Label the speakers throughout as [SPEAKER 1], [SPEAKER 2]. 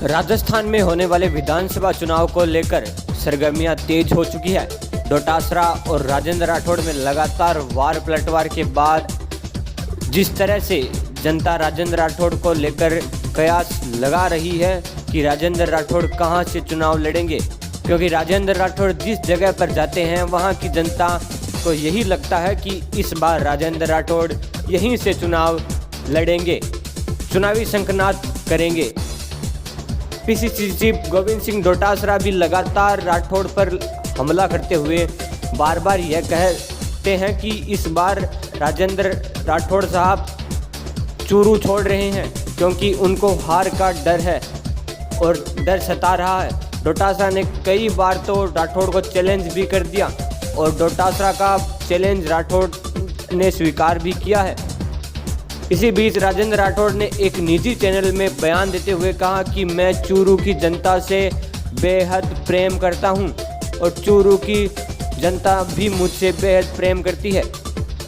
[SPEAKER 1] राजस्थान में होने वाले विधानसभा चुनाव को लेकर सरगर्मियां तेज हो चुकी है। डोटासरा और राजेंद्र राठौड़ में लगातार वार पलटवार के बाद जिस तरह से जनता राजेंद्र राठौड़ को लेकर कयास लगा रही है कि राजेंद्र राठौड़ कहां से चुनाव लड़ेंगे, क्योंकि राजेंद्र राठौड़ जिस जगह पर जाते हैं वहां की जनता को यही लगता है कि इस बार राजेंद्र राठौड़ यहीं से चुनाव लड़ेंगे, चुनावी शंखनाद करेंगे। पीसीसी चीफ गोविंद सिंह डोटासरा भी लगातार राठौड़ पर हमला करते हुए बार बार यह कहते हैं कि इस बार राजेंद्र राठौड़ साहब चूरू छोड़ रहे हैं, क्योंकि उनको हार का डर है और डर सता रहा है। डोटासरा ने कई बार तो राठौड़ को चैलेंज भी कर दिया और डोटासरा का चैलेंज राठौड़ ने स्वीकार भी किया है। इसी बीच राजेंद्र राठौड़ ने एक निजी चैनल में बयान देते हुए कहा कि मैं चूरू की जनता से बेहद प्रेम करता हूं और चूरू की जनता भी मुझसे बेहद प्रेम करती है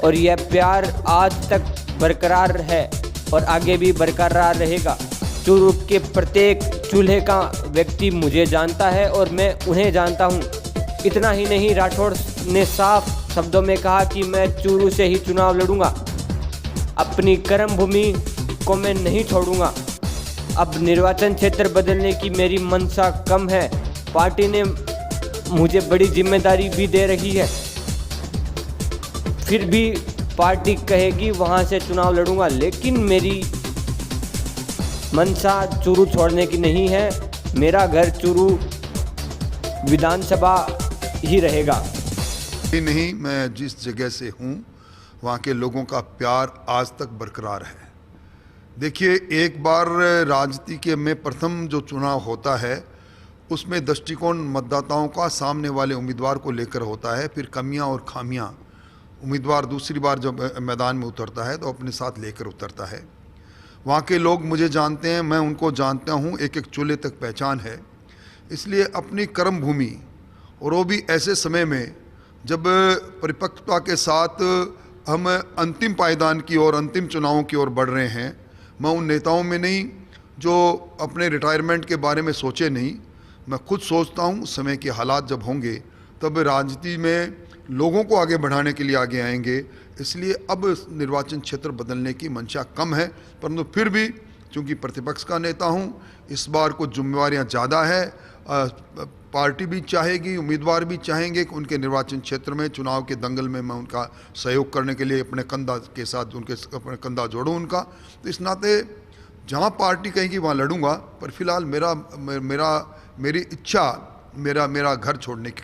[SPEAKER 1] और यह प्यार आज तक बरकरार है और आगे भी बरकरार रहेगा। चूरू के प्रत्येक चूल्हे का व्यक्ति मुझे जानता है और मैं उन्हें जानता हूं। इतना ही नहीं, राठौड़ ने साफ शब्दों में कहा कि मैं चूरू से ही चुनाव लड़ूंगा, अपनी कर्म भूमि को मैं नहीं छोड़ूंगा। अब निर्वाचन क्षेत्र बदलने की मेरी मंशा कम है, पार्टी ने मुझे बड़ी जिम्मेदारी भी दे रही है, फिर भी पार्टी कहेगी वहां से चुनाव लड़ूंगा, लेकिन मेरी मंशा चूरू छोड़ने की नहीं है। मेरा घर चूरू विधानसभा ही रहेगा।
[SPEAKER 2] नहीं, मैं जिस जगह से हूँ वहाँ के लोगों का प्यार आज तक बरकरार है। देखिए, एक बार राजनीति के में प्रथम जो चुनाव होता है उसमें दृष्टिकोण मतदाताओं का सामने वाले उम्मीदवार को लेकर होता है, फिर कमियां और खामियां उम्मीदवार दूसरी बार जब मैदान में उतरता है तो अपने साथ लेकर उतरता है। वहाँ के लोग मुझे जानते हैं, मैं उनको जानता हूँ, एक एक चूल्हे तक पहचान है। इसलिए अपनी कर्म भूमि, और वो भी ऐसे समय में जब परिपक्वता के साथ हम अंतिम पायदान की ओर, अंतिम चुनावों की ओर बढ़ रहे हैं। मैं उन नेताओं में नहीं जो अपने रिटायरमेंट के बारे में सोचे नहीं। मैं खुद सोचता हूँ समय के हालात जब होंगे तब राजनीति में लोगों को आगे बढ़ाने के लिए आगे आएंगे। इसलिए अब निर्वाचन क्षेत्र बदलने की मंशा कम है, परंतु फिर भी चूँकि प्रतिपक्ष का नेता हूँ, इस बार कुछ जिम्मेवारियाँ ज़्यादा है। पार्टी भी चाहेगी, उम्मीदवार भी चाहेंगे कि उनके निर्वाचन क्षेत्र में चुनाव के दंगल में मैं उनका सहयोग करने के लिए अपने कंधा के साथ उनके अपने कंधा जोड़ूं उनका। तो इस नाते जहां पार्टी कहेगी वहां लड़ूंगा, पर फिलहाल मेरी इच्छा मेरा घर छोड़ने की